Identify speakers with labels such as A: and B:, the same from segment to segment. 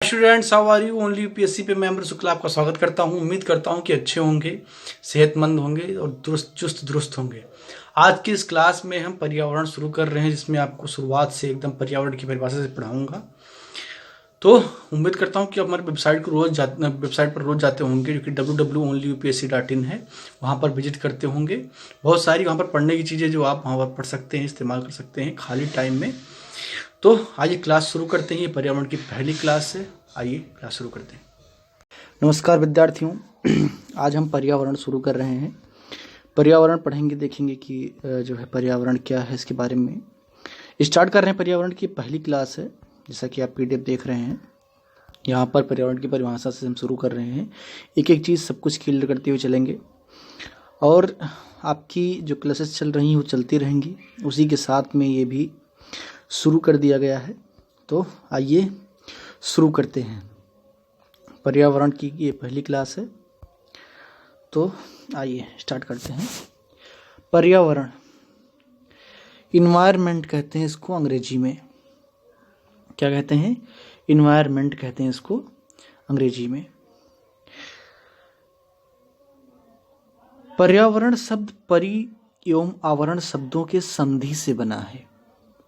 A: Students, how are you? Only UPSC पे मैं अमर शुक्ला आपका स्वागत करता हूं। उम्मीद करता हूं कि अच्छे होंगे, सेहतमंद होंगे और चुस्त दुरुस्त होंगे। आज की इस क्लास में हम पर्यावरण शुरू कर रहे हैं, जिसमें आपको शुरुआत से एकदम पर्यावरण की परिभाषा से पढ़ाऊंगा। तो उम्मीद करता हूं कि आप हमारे वेबसाइट पर रोज जाते होंगे, जो कि www.onlyupsc.in है। वहां पर विजिट करते होंगे। बहुत सारी वहां पर पढ़ने की चीज़ें जो आप वहां पर पढ़ सकते हैं, इस्तेमाल कर सकते हैं खाली टाइम में। तो आइए क्लास शुरू करते हैं। ये पर्यावरण की पहली क्लास है। आइए क्लास शुरू करते हैं। नमस्कार विद्यार्थियों, आज हम पर्यावरण शुरू कर रहे हैं। पर्यावरण पढ़ेंगे, देखेंगे कि जो है पर्यावरण क्या है, इसके बारे में स्टार्ट कर रहे हैं। पर्यावरण की पहली क्लास है, जैसा कि आप पीडीएफ देख रहे हैं। यहाँ पर पर्यावरण की परिभाषा से हम शुरू कर रहे हैं। एक एक चीज़ सब कुछ क्लियर करते हुए चलेंगे और आपकी जो क्लासेस चल रही हैं वो चलती रहेंगी। उसी के साथ में ये भी शुरू कर दिया गया है। तो आइए शुरू करते हैं। पर्यावरण की ये पहली क्लास है, तो आइए स्टार्ट करते हैं। पर्यावरण, इन्वायरमेंट कहते हैं इसको अंग्रेजी में। क्या कहते हैं? इन्वायरमेंट कहते हैं इसको अंग्रेजी में। पर्यावरण शब्द परि एवं आवरण शब्दों के संधि से बना है।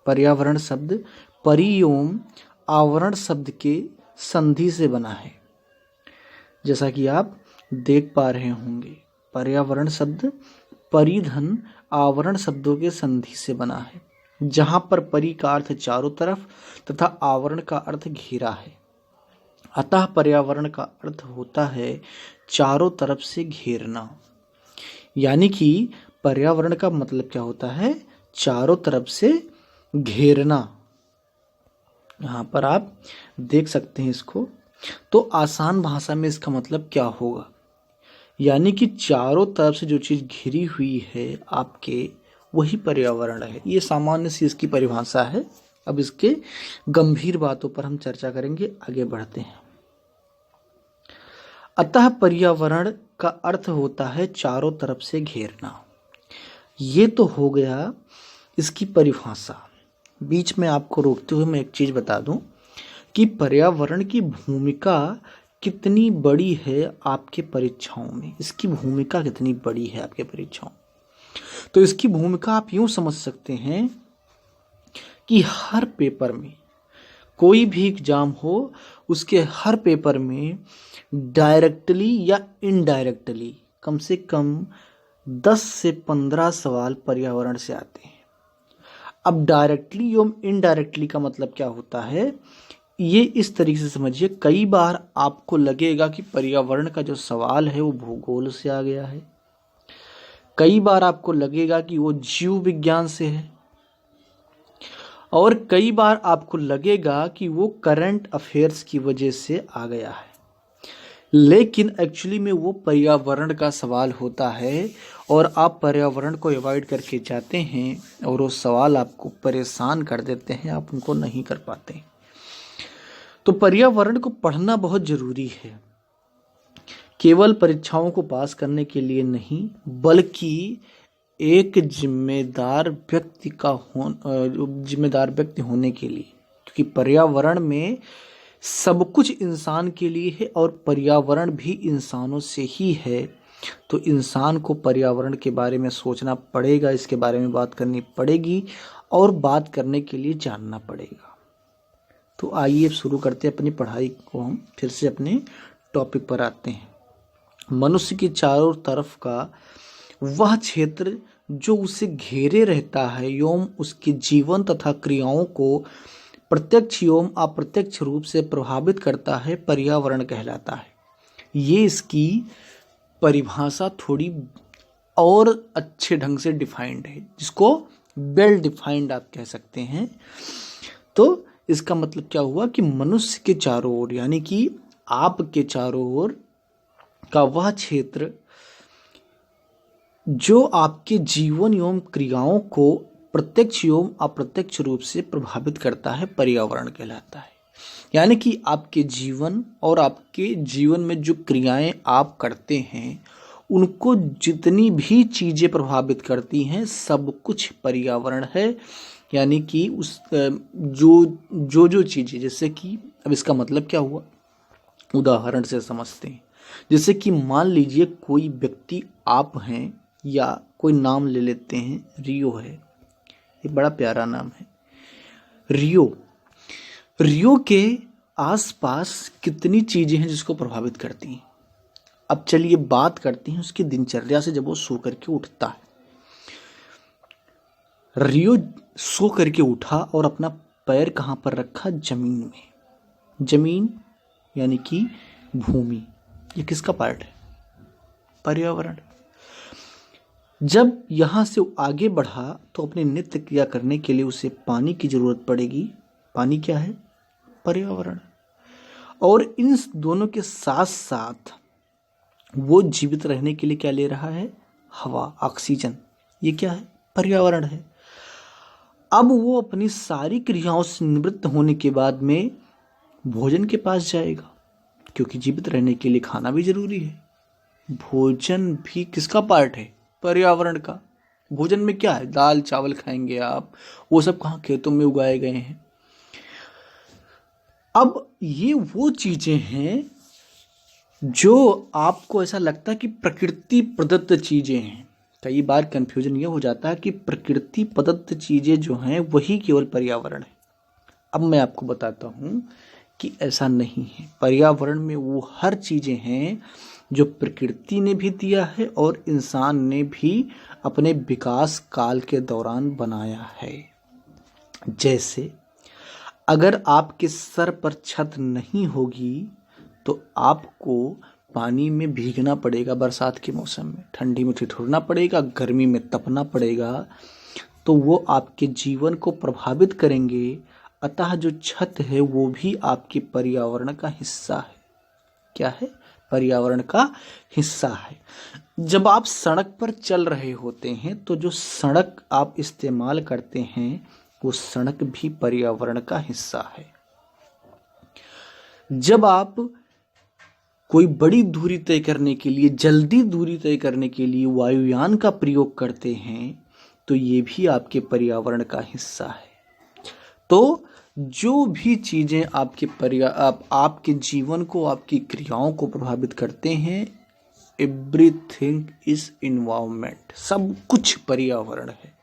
A: पर्यावरण शब्द परि एवं आवरण शब्द के संधि से बना है, जैसा कि आप देख पा रहे होंगे। पर्यावरण शब्द परिधन आवरण शब्दों के संधि से बना है, जहां पर परि का अर्थ चारों तरफ तथा आवरण का अर्थ घेरा है। अतः पर्यावरण का अर्थ होता है चारों तरफ से घेरना। यानी कि पर्यावरण का मतलब क्या होता है? चारों तरफ से घेरना। यहाँ पर आप देख सकते हैं इसको। तो आसान भाषा में इसका मतलब क्या होगा? यानी कि चारों तरफ से जो चीज़ घिरी हुई है आपके, वही पर्यावरण है। ये सामान्य सी इसकी परिभाषा है। अब इसके गंभीर बातों पर हम चर्चा करेंगे। आगे बढ़ते हैं। अतः पर्यावरण का अर्थ होता है चारों तरफ से घेरना। ये तो हो गया इसकी परिभाषा। बीच में आपको रोकते हुए मैं एक चीज़ बता दूं कि पर्यावरण की भूमिका कितनी बड़ी है आपके परीक्षाओं में। इसकी भूमिका कितनी बड़ी है आपके परीक्षाओं। तो इसकी भूमिका आप यूं समझ सकते हैं कि हर पेपर में, कोई भी एग्जाम हो, उसके हर पेपर में डायरेक्टली या इनडायरेक्टली कम से कम 10 से 15 सवाल पर्यावरण से आते हैं। अब डायरेक्टली एवं इनडायरेक्टली का मतलब क्या होता है, ये इस तरीके से समझिए। कई बार आपको लगेगा कि पर्यावरण का जो सवाल है वो भूगोल से आ गया है। कई बार आपको लगेगा कि वो जीव विज्ञान से है, और कई बार आपको लगेगा कि वो करंट अफेयर्स की वजह से आ गया है। लेकिन एक्चुअली में वो पर्यावरण का सवाल होता है और आप पर्यावरण को अवॉइड करके जाते हैं और वो सवाल आपको परेशान कर देते हैं, आप उनको नहीं कर पाते। तो पर्यावरण को पढ़ना बहुत जरूरी है, केवल परीक्षाओं को पास करने के लिए नहीं, बल्कि एक जिम्मेदार व्यक्ति होने के लिए। क्योंकि पर्यावरण में सब कुछ इंसान के लिए है और पर्यावरण भी इंसानों से ही है। तो इंसान को पर्यावरण के बारे में सोचना पड़ेगा, इसके बारे में बात करनी पड़ेगी और बात करने के लिए जानना पड़ेगा। तो आइए शुरू करते हैं अपनी पढ़ाई को। हम फिर से अपने टॉपिक पर आते हैं। मनुष्य के चारों तरफ का वह क्षेत्र जो उसे घेरे रहता है एवं उसके जीवन तथा क्रियाओं को प्रत्यक्ष एवं अप्रत्यक्ष रूप से प्रभावित करता है, पर्यावरण कहलाता है। ये इसकी परिभाषा थोड़ी और अच्छे ढंग से डिफाइंड है, जिसको वेल डिफाइंड आप कह सकते हैं। तो इसका मतलब क्या हुआ कि मनुष्य के चारों ओर, यानी कि आपके चारों ओर का वह क्षेत्र जो आपके जीवन एवं क्रियाओं को प्रत्यक्ष एवं अप्रत्यक्ष रूप से प्रभावित करता है, पर्यावरण कहलाता है। यानी कि आपके जीवन और आपके जीवन में जो क्रियाएं आप करते हैं, उनको जितनी भी चीजें प्रभावित करती हैं, सब कुछ पर्यावरण है। यानी कि उस जो चीजें, जैसे कि अब इसका मतलब क्या हुआ, उदाहरण से समझते हैं। जैसे कि मान लीजिए कोई व्यक्ति आप हैं, या कोई नाम ले लेते हैं, रियो है, ये बड़ा प्यारा नाम है रियो। रियो के आसपास कितनी चीजें हैं जिसको प्रभावित करती हैं। अब चलिए बात करते हैं उसकी दिनचर्या से, जब वो सो करके उठता है। रियो सो करके उठा और अपना पैर कहाँ पर रखा, जमीन में। जमीन यानी कि भूमि, ये किसका पार्ट है, पर्यावरण। जब यहां से आगे बढ़ा तो अपने नित्य क्रिया करने के लिए उसे पानी की जरूरत पड़ेगी। पानी क्या है, पर्यावरण। और इन दोनों के साथ साथ वो जीवित रहने के लिए क्या ले रहा है, हवा, ऑक्सीजन, ये क्या है, पर्यावरण है। अब वो अपनी सारी क्रियाओं से निवृत्त होने के बाद में भोजन के पास जाएगा, क्योंकि जीवित रहने के लिए खाना भी जरूरी है। भोजन भी किसका पार्ट है, पर्यावरण का। भोजन में क्या है, दाल चावल खाएंगे आप, वो सब कहाँ, खेतों में उगाए गए हैं। अब ये वो चीजें हैं जो आपको ऐसा लगता है कि प्रकृति प्रदत्त चीजें हैं। कई बार कंफ्यूजन ये हो जाता है कि प्रकृति प्रदत्त चीजें जो हैं वही केवल पर्यावरण है। अब मैं आपको बताता हूं कि ऐसा नहीं है। पर्यावरण में वो हर चीजें हैं जो प्रकृति ने भी दिया है और इंसान ने भी अपने विकास काल के दौरान बनाया है। जैसे अगर आपके सर पर छत नहीं होगी तो आपको पानी में भीगना पड़ेगा, बरसात के मौसम में, ठंडी में ठिठुरना पड़ेगा, गर्मी में तपना पड़ेगा, तो वो आपके जीवन को प्रभावित करेंगे। अतः जो छत है वो भी आपके पर्यावरण का हिस्सा है। क्या है, पर्यावरण का हिस्सा है। जब आप सड़क पर चल रहे होते हैं तो जो सड़क आप इस्तेमाल करते हैं वो सड़क भी पर्यावरण का हिस्सा है। जब आप कोई बड़ी दूरी तय करने के लिए, जल्दी दूरी तय करने के लिए वायुयान का प्रयोग करते हैं तो ये भी आपके पर्यावरण का हिस्सा है। तो जो भी चीजें आपके जीवन को, आपकी क्रियाओं को प्रभावित करते हैं, एवरीथिंग इज इन्वायरमेंट, सब कुछ पर्यावरण है,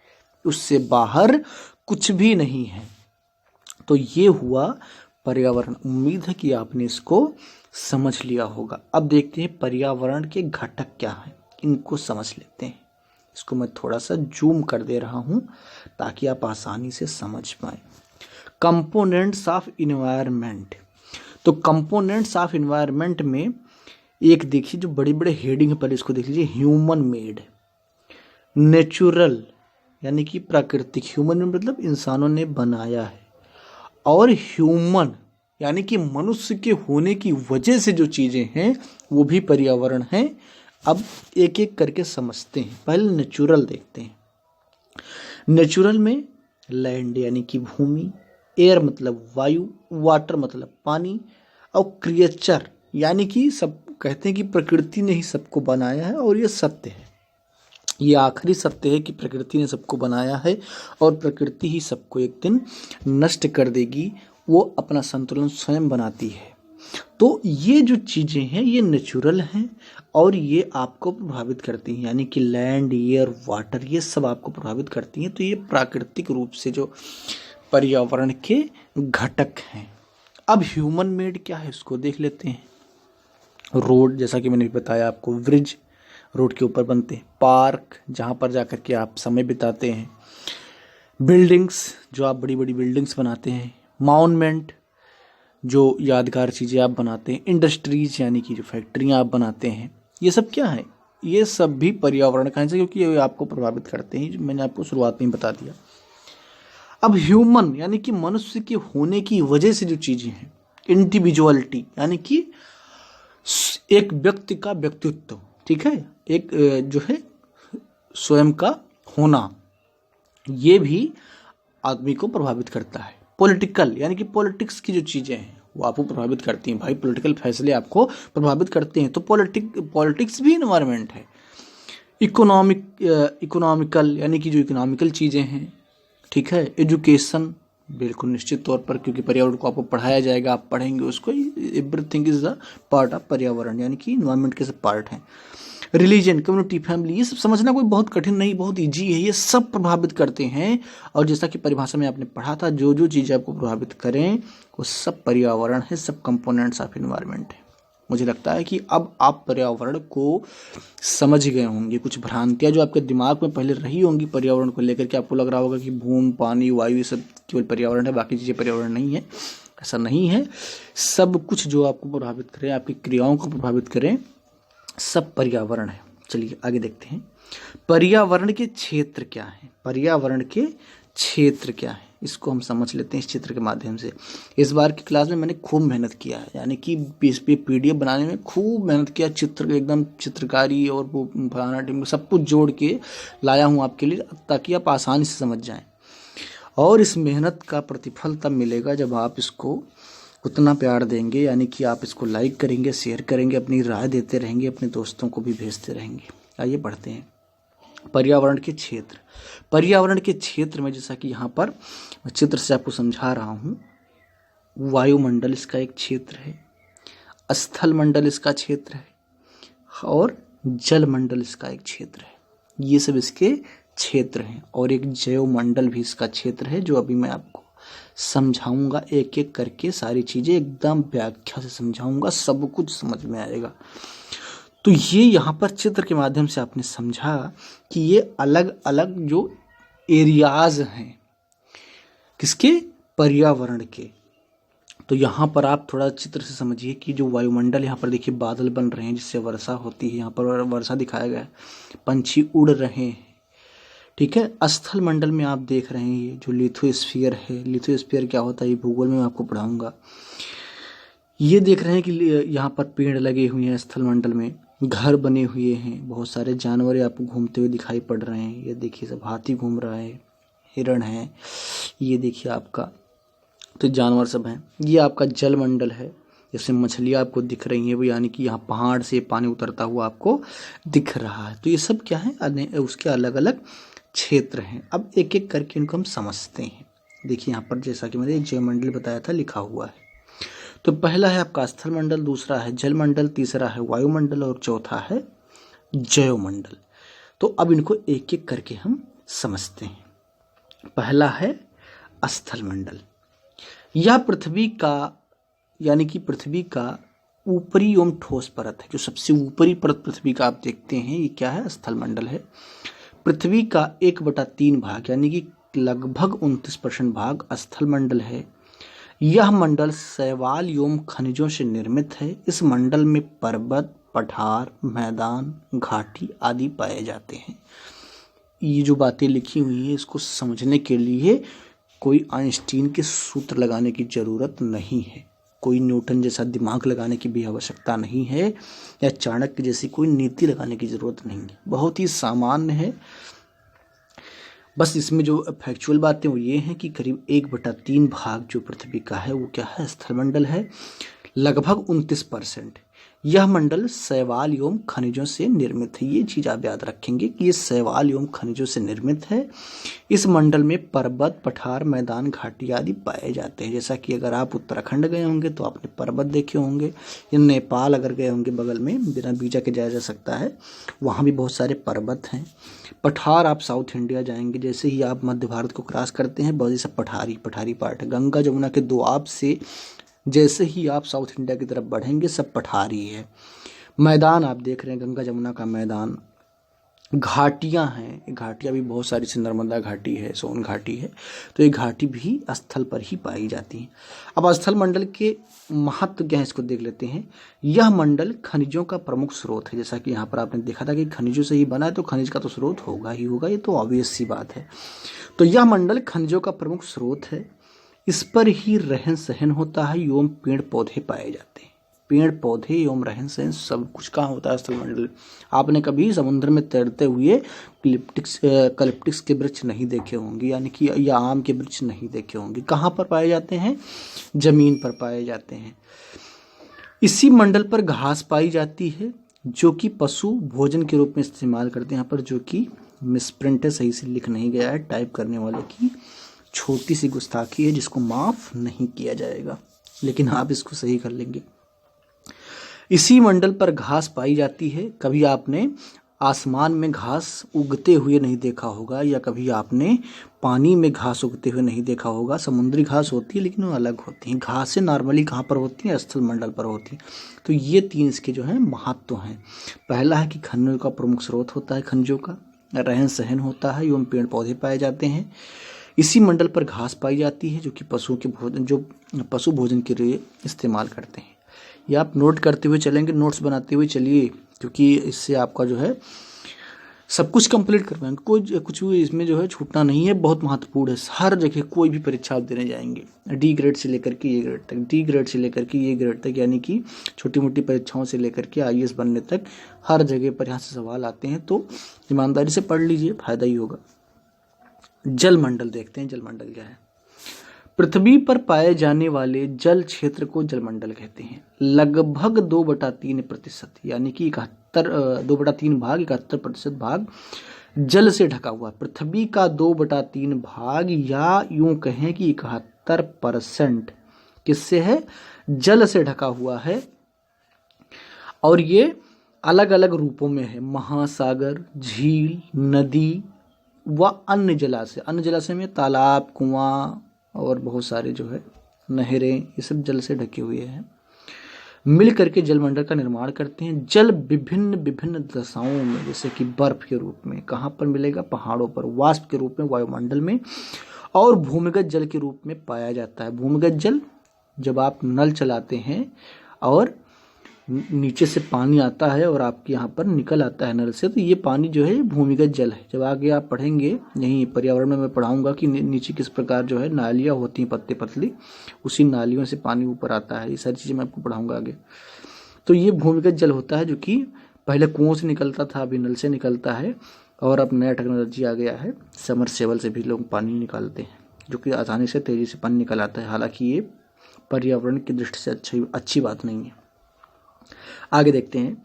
A: उससे बाहर कुछ भी नहीं है। तो ये हुआ पर्यावरण। उम्मीद है कि आपने इसको समझ लिया होगा। अब देखते हैं पर्यावरण के घटक क्या हैं, इनको समझ लेते हैं। इसको मैं थोड़ा सा जूम कर दे रहा हूं ताकि आप आसानी से समझ पाए। Components of environment. तो कंपोनेंट्स ऑफ इन्वायरमेंट में एक देखिए जो बड़े बड़े हेडिंग है, पहले इसको देख लीजिए। ह्यूमन मेड, नेचुरल यानी कि प्राकृतिक, ह्यूमन मेड मतलब इंसानों ने बनाया है, और ह्यूमन यानी कि मनुष्य के होने की वजह से जो चीजें हैं वो भी पर्यावरण हैं। अब एक एक करके समझते हैं। पहले नेचुरल देखते हैं। नेचुरल में लैंड यानी कि भूमि, एयर मतलब वायु, वाटर मतलब पानी, और क्रिएचर यानी कि सब कहते हैं कि प्रकृति ने ही सबको बनाया है, और ये सत्य है। ये आखिरी सत्य है कि प्रकृति ने सबको बनाया है और प्रकृति ही सबको एक दिन नष्ट कर देगी। वो अपना संतुलन स्वयं बनाती है। तो ये जो चीजें हैं ये नेचुरल हैं और ये आपको प्रभावित करती हैं, यानी कि लैंड, एयर, वाटर, ये सब आपको प्रभावित करती हैं। तो ये प्राकृतिक रूप से जो पर्यावरण के घटक हैं। अब ह्यूमन मेड क्या है उसको देख लेते हैं। रोड, जैसा कि मैंने बताया आपको, ब्रिज रोड के ऊपर बनते हैं, पार्क जहाँ पर जाकर के आप समय बिताते हैं, बिल्डिंग्स जो आप बड़ी बड़ी बिल्डिंग्स बनाते हैं, मॉन्यूमेंट जो यादगार चीज़ें आप बनाते हैं, इंडस्ट्रीज यानी कि जो फैक्ट्रियाँ आप बनाते हैं, ये सब क्या है, ये सब भी पर्यावरण का हिस्सा, क्योंकि ये आपको प्रभावित करते हैं। मैंने आपको शुरुआत में ही बता दिया। अब ह्यूमन यानी कि मनुष्य के होने की वजह से जो चीज़ें हैं, इंडिविजुअलिटी यानी कि एक व्यक्ति का व्यक्तित्व, ठीक है, एक जो है स्वयं का होना, ये भी आदमी को प्रभावित करता है। पॉलिटिकल यानी कि पॉलिटिक्स की जो चीज़ें हैं वो आपको प्रभावित करती हैं। भाई पॉलिटिकल फैसले आपको प्रभावित करते हैं, तो पॉलिटिक्स भी इन्वायरमेंट है। इकोनॉमिकल यानी कि जो इकोनॉमिकल चीज़ें हैं, ठीक है, एजुकेशन बिल्कुल निश्चित तौर पर, क्योंकि पर्यावरण को आपको पढ़ाया जाएगा, आप पढ़ेंगे उसको। Everything is the part of पर्यावरण, यानी कि इन्वायरमेंट के सब पार्ट हैं। रिलीजन, कम्युनिटी, फैमिली, ये सब समझना कोई बहुत कठिन नहीं, बहुत ईजी है। ये सब प्रभावित करते हैं। और जैसा कि परिभाषा में आपने पढ़ा था, जो जो चीज़ें आपको प्रभावित करें वो सब पर्यावरण है, सब कंपोनेंट्स ऑफ इन्वायरमेंट है। मुझे लगता है कि अब आप पर्यावरण को समझ गए होंगे। कुछ भ्रांतियाँ जो आपके दिमाग में पहले रही होंगी पर्यावरण को लेकर के, आपको लग रहा होगा कि भूमि, पानी, वायु, ये सब केवल पर्यावरण है, बाकी चीज़ें पर्यावरण नहीं है। ऐसा नहीं है। सब कुछ जो आपको प्रभावित करे, आपकी क्रियाओं को प्रभावित करें, सब पर्यावरण है। चलिए आगे देखते हैं, पर्यावरण के क्षेत्र क्या है। पर्यावरण के क्षेत्र क्या है, इसको हम समझ लेते हैं इस चित्र के माध्यम से। इस बार की क्लास में मैंने खूब मेहनत किया है, यानी कि इस पे PDF बनाने में खूब मेहनत किया। चित्र एकदम चित्रकारी और वो फलाना टीम सब कुछ जोड़ के लाया हूँ आपके लिए, ताकि आप आसानी से समझ जाएं। और इस मेहनत का प्रतिफल तब मिलेगा जब आप इसको उतना प्यार देंगे, यानी कि आप इसको लाइक करेंगे, शेयर करेंगे, अपनी राय देते रहेंगे, अपने दोस्तों को भी भेजते रहेंगे। आइए बढ़ते हैं, पर्यावरण के क्षेत्र। पर्यावरण के क्षेत्र में जैसा कि यहाँ पर चित्र से आपको समझा रहा हूँ, वायुमंडल इसका एक क्षेत्र है, स्थल मंडल इसका क्षेत्र है, और जल मंडल इसका एक क्षेत्र है। ये सब इसके क्षेत्र हैं। और एक जैव मंडल भी इसका क्षेत्र है, जो अभी मैं आपको समझाऊंगा एक एक करके। सारी चीज़ें एकदम व्याख्या से समझाऊंगा, सब कुछ समझ में आएगा। तो ये यहाँ पर चित्र के माध्यम से आपने समझा कि ये अलग अलग जो एरियाज हैं किसके, पर्यावरण के। तो यहाँ पर आप थोड़ा चित्र से समझिए कि जो वायुमंडल, यहाँ पर देखिए बादल बन रहे हैं जिससे वर्षा होती है। यहाँ पर वर्षा दिखाया गया है, पंछी उड़ रहे हैं, ठीक है। स्थल मंडल में आप देख रहे हैं ये जो लिथोस्फीयर है। लिथोस्फीयर क्या होता है ये भूगोल में मैं आपको पढ़ाऊंगा। ये देख रहे हैं कि यहाँ पर पेड़ लगे हुए हैं, स्थल मंडल में घर बने हुए हैं, बहुत सारे जानवर आपको घूमते हुए दिखाई पड़ रहे हैं। ये देखिए सब हाथी घूम रहा है, हिरण है, ये देखिए आपका तो जानवर सब हैं। ये आपका जल मंडल है, जैसे मछलियाँ आपको दिख रही हैं वो, यानी कि यहाँ पहाड़ से पानी उतरता हुआ आपको दिख रहा है। तो ये सब क्या है, उसके अलग अलग क्षेत्र हैं। अब एक एक करके इनको हम समझते हैं। देखिए यहाँ पर जैसा कि मैंने एक जैव मंडल बताया था, लिखा हुआ है। तो पहला है आपका स्थल मंडल, दूसरा है जल मंडल, तीसरा है वायुमंडल और चौथा है जैव मंडल। तो अब इनको एक एक करके हम समझते हैं। पहला है स्थल मंडल। यह पृथ्वी का, यानी कि पृथ्वी का ऊपरी एवं ठोस परत है। जो सबसे ऊपरी परत पृथ्वी का आप देखते हैं, ये क्या है, स्थल मंडल है। पृथ्वी का 1/3 भाग, यानी कि लगभग 29% भाग स्थल मंडल है। यह मंडल शैवाल एवं खनिजों से निर्मित है। इस मंडल में पर्वत, पठार, मैदान, घाटी आदि पाए जाते हैं। ये जो बातें लिखी हुई है, इसको समझने के लिए कोई आइंस्टीन के सूत्र लगाने की जरूरत नहीं है, कोई न्यूटन जैसा दिमाग लगाने की भी आवश्यकता नहीं है, या चाणक्य जैसी कोई नीति लगाने की जरूरत नहीं है। बहुत ही सामान्य है। बस इसमें जो फैक्चुअल बातें वो ये हैं कि करीब 1/3 भाग जो पृथ्वी का है वो क्या है, स्थलमंडल है। लगभग 29%। यह मंडल शैवाल एवं खनिजों से निर्मित है। ये चीज़ आप याद रखेंगे कि ये शैवाल एवं खनिजों से निर्मित है। इस मंडल में पर्वत, पठार, मैदान, घाटी आदि पाए जाते हैं। जैसा कि अगर आप उत्तराखंड गए होंगे तो आपने पर्वत देखे होंगे, या नेपाल अगर गए होंगे बगल में, बिना वीजा के जाया जा सकता है, वहाँ भी बहुत सारे पर्वत हैं। पठार आप साउथ इंडिया जाएंगे, जैसे ही आप मध्य भारत को क्रॉस करते हैं बहुत ही सब पठारी पार्ट है। गंगा जमुना के दोआब से जैसे ही आप साउथ इंडिया की तरफ बढ़ेंगे सब पठारी है। मैदान आप देख रहे हैं, गंगा जमुना का मैदान। घाटियां हैं, घाटियां भी बहुत सारी, से नर्मदा घाटी है, सोन घाटी है, तो ये घाटी भी स्थल पर ही पाई जाती हैं। अब स्थल मंडल के महत्व क्या है इसको देख लेते हैं। यह मंडल खनिजों का प्रमुख स्रोत है। जैसा कि यहाँ पर आपने देखा था कि खनिजों से ही बना है, तो खनिज का तो स्रोत होगा ही होगा, ये तो ऑब्वियस सी बात है। तो यह मंडल खनिजों का प्रमुख स्रोत है। इस पर ही रहन सहन होता है एवं पेड़ पौधे पाए जाते हैं। पेड़ पौधे एवं रहन सहन सब कुछ कहाँ होता है, स्थलमंडल। आपने कभी समुद्र में तैरते हुए कलिप्टिक्स के वृक्ष नहीं देखे होंगे, यानी कि या आम के वृक्ष नहीं देखे होंगे। कहाँ पर पाए जाते हैं, जमीन पर पाए जाते हैं। इसी मंडल पर घास पाई जाती है, जो कि पशु भोजन के रूप में इस्तेमाल करते हैं। यहाँ पर जो कि मिसप्रिंट है, सही से लिख नहीं गया है, टाइप करने वाले की छोटी सी गुस्ताखी है जिसको माफ नहीं किया जाएगा, लेकिन आप इसको सही कर लेंगे। इसी मंडल पर घास पाई जाती है। कभी आपने आसमान में घास उगते हुए नहीं देखा होगा, या कभी आपने पानी में घास उगते हुए नहीं देखा होगा। समुद्री घास होती है लेकिन वो अलग होती हैं। घासें नॉर्मली कहाँ पर होती हैं? स्थल मंडल पर होती हैं। तो ये 3 इसके जो हैं महत्व हैं। पहला है कि खनिजों का प्रमुख स्रोत होता है, खनिजों का रहन सहन होता है एवं पेड़ पौधे पाए जाते हैं। इसी मंडल पर घास पाई जाती है जो कि पशु भोजन के लिए इस्तेमाल करते हैं। ये आप नोट करते हुए चलेंगे, नोट्स बनाते हुए चलिए, क्योंकि इससे आपका जो है सब कुछ कंप्लीट कर पाएंगे। कोई कुछ भी इसमें जो है छूटना नहीं है, बहुत महत्वपूर्ण है। हर जगह कोई भी परीक्षा आप देने जाएंगे, डी ग्रेड से लेकर के ए ग्रेड तक, डी ग्रेड से लेकर के ए ग्रेड तक, यानी कि छोटी मोटी परीक्षाओं से लेकर के आईएएस बनने तक हर जगह पर यहाँ से सवाल आते हैं। तो ईमानदारी से पढ़ लीजिए, फायदा ही होगा। जल मंडल देखते हैं। जल मंडल क्या है? पृथ्वी पर पाए जाने वाले जल क्षेत्र को जलमंडल कहते हैं। लगभग 2/3% यानी कि 2/3 भाग, 71% भाग जल से ढका हुआ है। पृथ्वी का 2/3 भाग, या यूं कहें कि 71% किससे है? जल से ढका हुआ है। और ये अलग अलग रूपों में है। महासागर, झील, नदी व अन्य जलाशय। अन्य जलाशय में तालाब, कुआं और बहुत सारे जो है नहरें, ये सब जल से ढके हुए हैं। मिल करके जलमंडल का निर्माण करते हैं। जल विभिन्न विभिन्न दशाओं में, जैसे कि बर्फ के रूप में कहाँ पर मिलेगा? पहाड़ों पर। वाष्प के रूप में वायुमंडल में, और भूमिगत जल के रूप में पाया जाता है। भूमिगत जल, जब आप नल चलाते हैं और नीचे से पानी आता है और आपके यहाँ पर निकल आता है नल से, तो ये पानी जो है भूमिगत जल है। जब आगे आप पढ़ेंगे, यहीं पर्यावरण में मैं पढ़ाऊंगा कि नीचे किस प्रकार जो है नालियाँ होती हैं, पत्ते पतली, उसी नालियों से पानी ऊपर आता है। ये सारी चीज़ें मैं आपको पढ़ाऊंगा आगे। तो ये भूमिगत जल होता है, जो कि पहले कुओं से निकलता था, अभी नल से निकलता है। और अब नया टेक्नोलॉजी आ गया है, समरसेबल से भी लोग पानी निकालते हैं, जो कि आसानी से तेज़ी से पानी निकल आता है। हालांकि ये पर्यावरण की दृष्टि से अच्छी बात नहीं है। आगे देखते हैं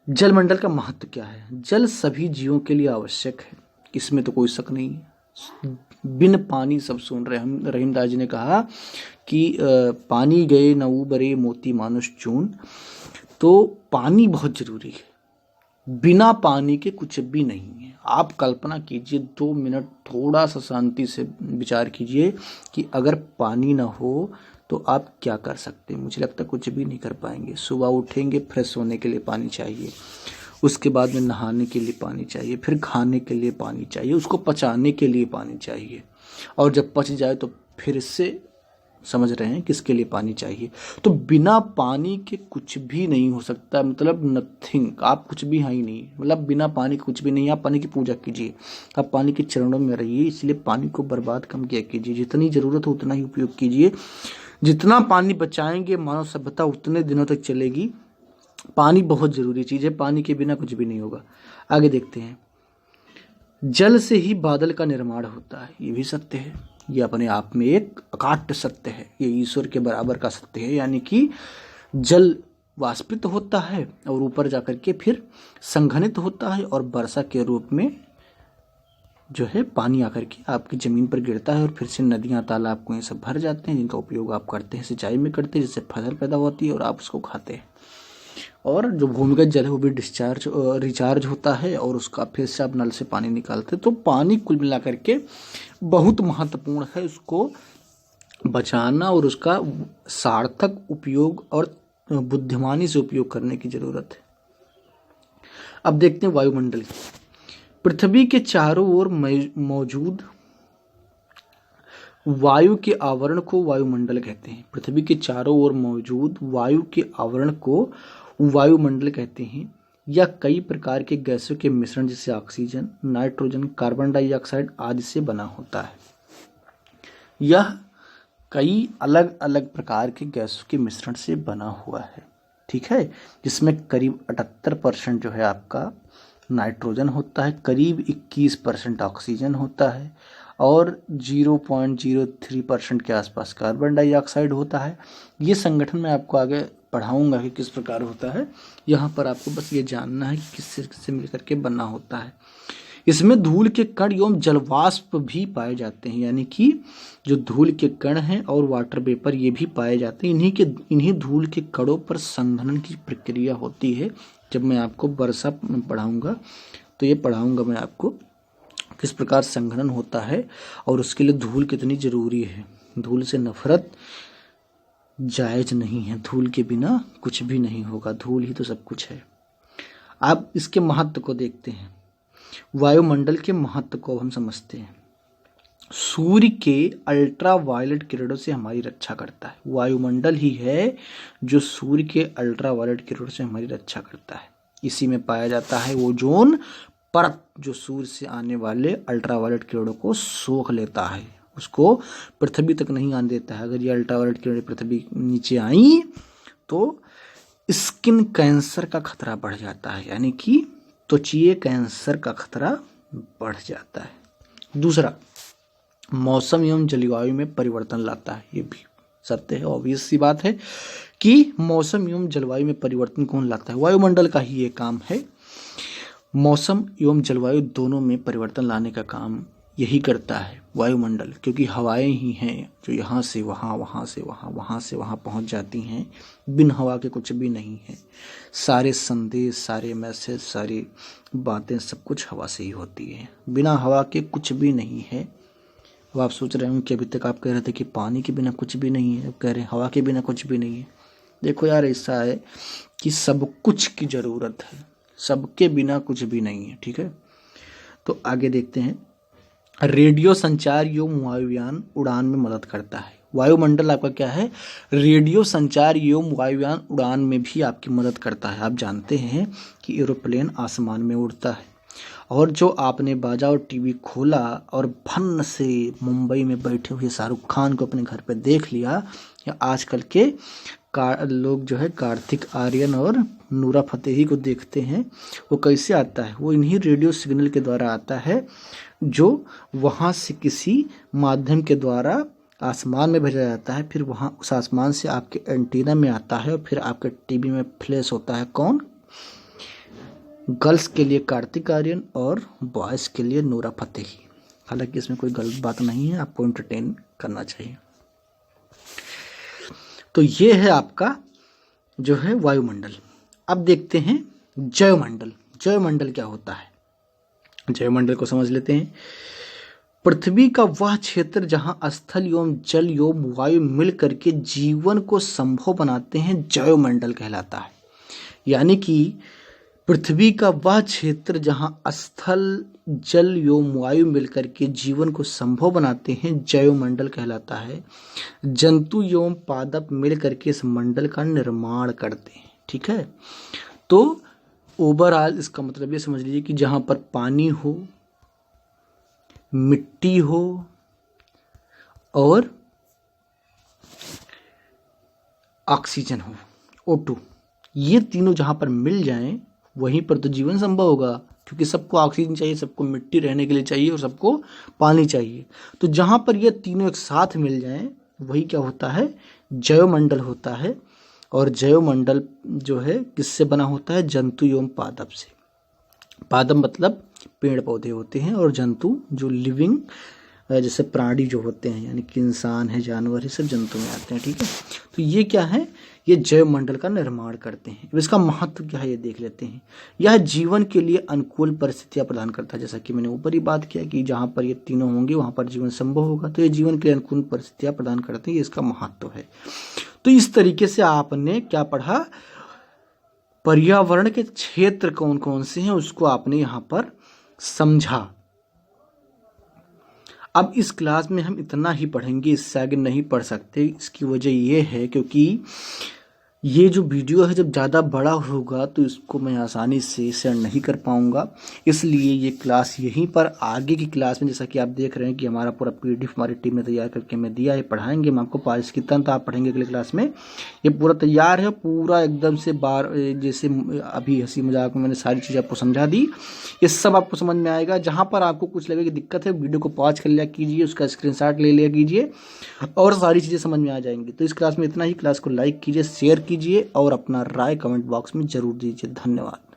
A: जलमंडल का महत्व क्या है। जल सभी जीवों के लिए आवश्यक है, इसमें तो कोई शक नहीं है। बिन पानी सब सुन रहे हम। रहीमदास जी ने कहा कि पानी गए न उबरे मोती मानुष चून। तो पानी बहुत जरूरी है, बिना पानी के कुछ भी नहीं है। आप कल्पना कीजिए, 2 मिनट थोड़ा सा शांति से विचार कीजिए कि अगर पानी ना हो तो आप क्या कर सकते हैं। मुझे लगता है कुछ भी नहीं कर पाएंगे। सुबह उठेंगे, फ्रेश होने के लिए पानी चाहिए, उसके बाद में नहाने के लिए पानी चाहिए, फिर खाने के लिए पानी चाहिए, उसको पचाने के लिए पानी चाहिए, और जब पच जाए तो फिर इससे समझ रहे हैं किसके लिए पानी चाहिए। तो बिना पानी के कुछ भी नहीं हो सकता, मतलब नथिंग। आप कुछ भी हैं ही नहीं, मतलब बिना पानी के कुछ भी नहीं। आप पानी की पूजा कीजिए, आप पानी के चरणों में रहिए। इसलिए पानी को बर्बाद कम किया कीजिए, जितनी ज़रूरत हो उतना ही उपयोग कीजिए। जितना पानी बचाएंगे मानव सभ्यता उतने दिनों तक चलेगी। पानी बहुत ज़रूरी चीज़ है, पानी के बिना कुछ भी नहीं होगा। आगे देखते हैं। जल से ही बादल का निर्माण होता है, ये भी सत्य है। ये अपने आप में एक अकाट्य सत्य है, ये ईश्वर के बराबर का सत्य है। यानी कि जल वाष्पित होता है और ऊपर जाकर के फिर संघनित होता है, और वर्षा के रूप में जो है पानी आकर के आपकी ज़मीन पर गिरता है, और फिर से नदियाँ, तालाब, कुएं सब भर जाते हैं, जिनका उपयोग आप करते हैं, सिंचाई में करते हैं, जिससे फसल पैदा होती है और आप उसको खाते हैं। और जो भूमिगत जल है वो भी रिचार्ज होता है, और उसका फिर से आप नल से पानी निकालते हैं। तो पानी कुल मिला करके बहुत महत्वपूर्ण है, उसको बचाना और उसका सार्थक उपयोग और बुद्धिमानी से उपयोग करने की जरूरत है। अब देखते हैं वायुमंडल। पृथ्वी के चारों ओर मौजूद वायु के आवरण को वायुमंडल कहते हैं। पृथ्वी के चारों ओर मौजूद वायु के आवरण को वायुमंडल कहते हैं। यह कई प्रकार के गैसों के मिश्रण, जैसे ऑक्सीजन, नाइट्रोजन, कार्बन डाइऑक्साइड आदि से बना होता है। यह कई अलग अलग प्रकार के गैसों के मिश्रण से बना हुआ है, ठीक है, जिसमें करीब 78% जो है आपका नाइट्रोजन होता है, करीब 21% ऑक्सीजन होता है, और 0.03% के आसपास कार्बन डाइऑक्साइड होता है। ये संगठन मैं आपको आगे पढ़ाऊंगा कि किस प्रकार होता है। यहाँ पर आपको बस ये जानना है कि किससे किससे मिलकर के बनना होता है। इसमें धूल के कण एवं जलवाष्प भी पाए जाते हैं, यानी कि जो धूल के कण हैं और वाटर वेपर ये भी पाए जाते हैं। इन्हीं धूल के कणों पर संघनन की प्रक्रिया होती है। जब मैं आपको वर्षा पढ़ाऊंगा तो ये पढ़ाऊंगा मैं आपको किस प्रकार संघनन होता है और उसके लिए धूल कितनी जरूरी है। धूल से नफरत जायज नहीं है, धूल के बिना कुछ भी नहीं होगा, धूल ही तो सब कुछ है। आप इसके महत्व को देखते हैं। वायुमंडल के महत्व को हम समझते हैं। सूर्य के अल्ट्रा वायलेट किरणों से हमारी रक्षा करता है। वायुमंडल ही है जो सूर्य के अल्ट्रा वायलेट किरणों से हमारी रक्षा करता है। इसी में पाया जाता है ओजोन परत, जो सूर्य से आने वाले अल्ट्रा वायलेट किरणों को सोख लेता है, उसको पृथ्वी तक नहीं आने देता है। अगर ये अल्ट्रा वायलेट किरणें पृथ्वी नीचे आई तो स्किन कैंसर का खतरा बढ़ जाता है, यानी कि त्वचीय कैंसर का खतरा बढ़ जाता है। दूसरा, मौसम एवं जलवायु में परिवर्तन लाता है। ये भी सत्य है, ऑब्वियस सी बात है कि मौसम एवं जलवायु में परिवर्तन कौन लाता है? वायुमंडल का ही ये काम है। मौसम एवं जलवायु दोनों में परिवर्तन लाने का काम यही करता है वायुमंडल, क्योंकि हवाएं ही हैं जो यहाँ से वहाँ, वहाँ से वहाँ, वहाँ से वहाँ पहुँच जाती हैं। बिन हवा के कुछ भी नहीं है। सारे संदेश, सारे मैसेज, सारी बातें, सब कुछ हवा से ही होती है। बिना हवा के कुछ भी नहीं है। अब आप सोच रहे होंगे कि अभी तक आप कह रहे थे कि पानी के बिना कुछ भी नहीं है, अब कह रहे हैं हवा के बिना कुछ भी नहीं है। देखो यार, ऐसा है कि सब कुछ की ज़रूरत है, सबके बिना कुछ भी नहीं है। ठीक है, तो आगे देखते हैं। रेडियो संचार एवं वायुयान उड़ान में मदद करता है। वायुमंडल आपका क्या है? रेडियो संचार एवं वायुयान उड़ान में भी आपकी मदद करता है। आप जानते हैं कि एरोप्लेन आसमान में उड़ता है, और जो आपने बाजा और टीवी खोला और भन्न से मुंबई में बैठे हुए शाहरुख खान को अपने घर पे देख लिया, या आजकल के लोग जो है कार्तिक आर्यन और नूरा फतेही को देखते हैं, वो कैसे आता है? वो इन्हीं रेडियो सिग्नल के द्वारा आता है, जो वहाँ से किसी माध्यम के द्वारा आसमान में भेजा जाता है, फिर वहाँ उस आसमान से आपके एंटीना में आता है, और फिर आपके टीवी में फ्लैश होता है। कौन? गर्ल्स के लिए कार्तिक आर्यन और बॉयज़ के लिए नूरा फतेही। हालांकि इसमें कोई गलत बात नहीं है, आपको एंटरटेन करना चाहिए। तो ये है आपका जो है वायुमंडल। अब देखते हैं जैवमंडल। जैवमंडल क्या होता है? जैवमंडल को समझ लेते हैं। पृथ्वी का वह क्षेत्र जहां स्थल एवं जल एवं वायु मिल करके जीवन को संभव बनाते हैं, जैवमंडल कहलाता है। यानी कि पृथ्वी का वह क्षेत्र जहां स्थल, जल एवं वायु मिलकर के जीवन को संभव बनाते हैं, जैवमंडल कहलाता है। जंतु एवं पादप मिलकर के इस मंडल का निर्माण करते हैं। ठीक है, तो ओवरऑल इसका मतलब ये समझ लीजिए कि जहां पर पानी हो, मिट्टी हो और ऑक्सीजन हो, O2, ये तीनों जहां पर मिल जाएं, वहीं पर तो जीवन संभव होगा, क्योंकि सबको ऑक्सीजन चाहिए, सबको मिट्टी रहने के लिए चाहिए और सबको पानी चाहिए। तो जहां पर ये तीनों एक साथ मिल जाएं, वही क्या होता है? जैवमंडल होता है। और जैवमंडल जो है किससे बना होता है? जंतु एवं पादप से। पादप मतलब पेड़ पौधे होते हैं, और जंतु जो लिविंग जैसे प्राणी जो होते हैं, यानी कि इंसान है, जानवर है, सब जंतु में आते हैं। ठीक है, तो ये क्या है? ये जैवमंडल का निर्माण करते हैं। अब इसका महत्व क्या है ये देख लेते हैं। यह जीवन के लिए अनुकूल परिस्थितियां प्रदान करता है। जैसा कि मैंने ऊपर ही बात किया कि जहां पर ये तीनों होंगे वहां पर जीवन संभव होगा, तो ये जीवन के लिए अनुकूल परिस्थितियां प्रदान करते हैं, ये इसका महत्व है। तो इस तरीके से आपने क्या पढ़ा? पर्यावरण के क्षेत्र कौन कौन से हैं उसको आपने यहाँ पर समझा। अब इस क्लास में हम इतना ही पढ़ेंगे, इससे आगे नहीं पढ़ सकते। इसकी वजह ये है क्योंकि ये जो वीडियो है जब ज़्यादा बड़ा होगा तो इसको मैं आसानी से शेयर नहीं कर पाऊँगा, इसलिए ये क्लास यहीं पर आगे की क्लास में, जैसा कि आप देख रहे हैं कि हमारा पूरा PDF हमारी टीम ने तैयार करके हमें दिया है, पढ़ाएंगे हम आपको पाकिस्तान, तो आप पढ़ेंगे अगले क्लास में। ये पूरा तैयार है, पूरा एकदम से जैसे अभी हंसी मजाक में मैंने सारी चीज़ें आपको समझा दी, ये सब आपको समझ में आएगा। जहाँ पर आपको कुछ लगे कि दिक्कत है, वीडियो को पॉज कर लिया कीजिए, उसका स्क्रीनशॉट ले लिया कीजिए, और सारी चीज़ें समझ में आ जाएंगी। तो इस क्लास में इतना ही। क्लास को लाइक कीजिए, शेयर कीजिए और अपना राय कमेंट बॉक्स में जरूर दीजिए। धन्यवाद।